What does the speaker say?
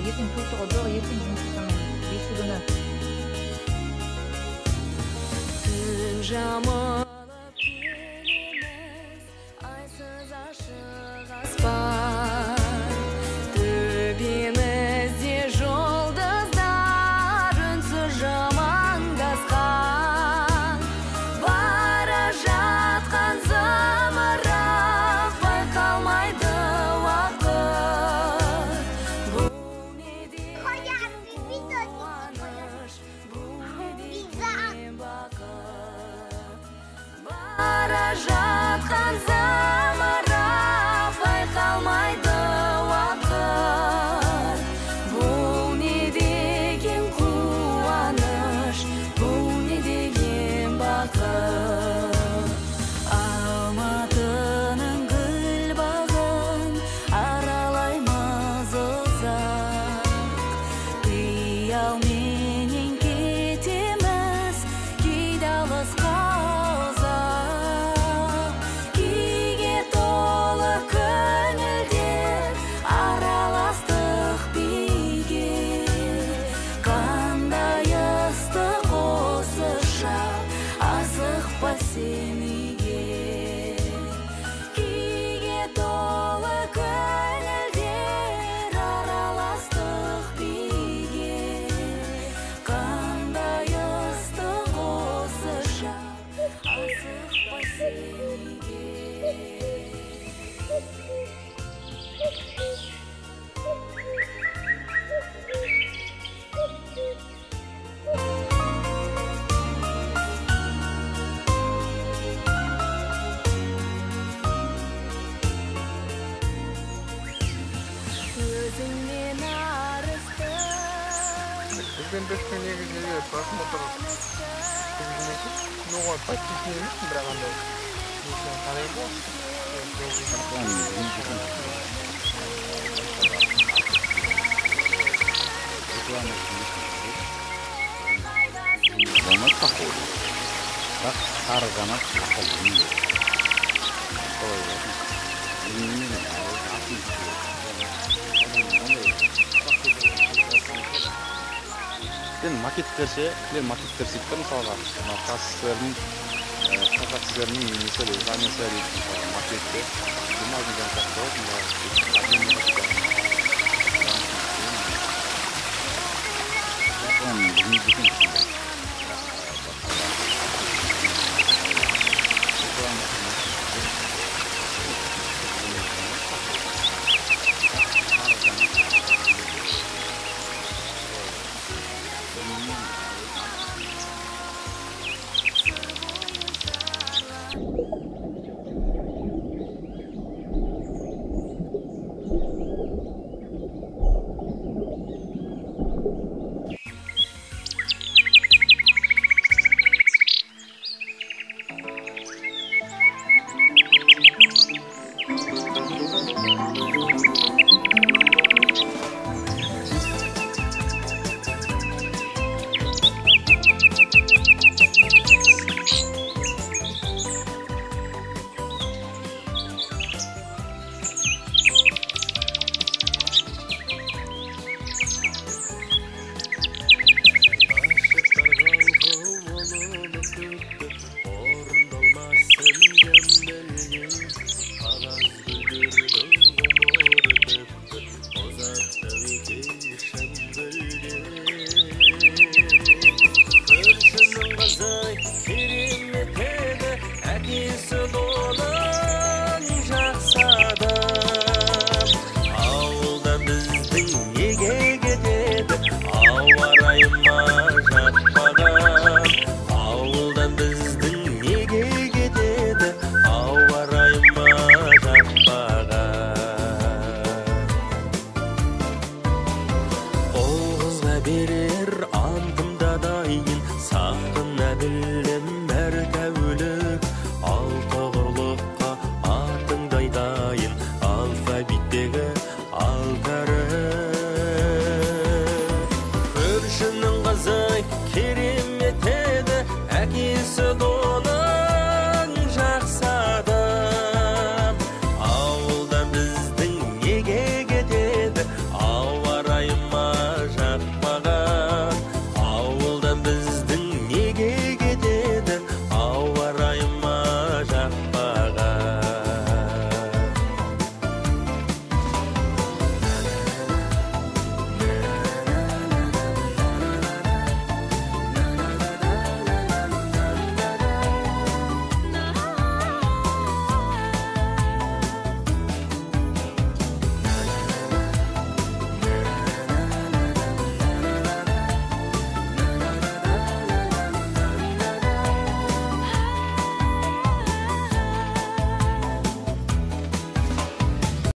ертең көшті ғой, жоқ, ертең жұмыс жасамаймын. Бесі күні. Түн жамылып келеміз, айсыз ашық аспан. Төбемізде жұлдыздар үнсіз жамандасқан. Бара жатқан зымырап байқалмайды уақыт. Бара жатқан зымырап байқалмайды уақыт. Бұл не деген қуаныш, бұл не деген бақыт. Алматының гүл бағын аралаймыз ұзақ. Қиялменен кетеміз кейде алысқа. Күндізгі негізінде просмотр оған подписный емес, бірақ андай несінен қараймын ғой. Болмайды походу. Бірақ сары жанат ақыл білмейді. Солай болатын. Мен макеттерше, сөйтті мысалға, тас сіздердің, қазақ сіздердің немесе замесі макетте, 20 жылдан тақта Ири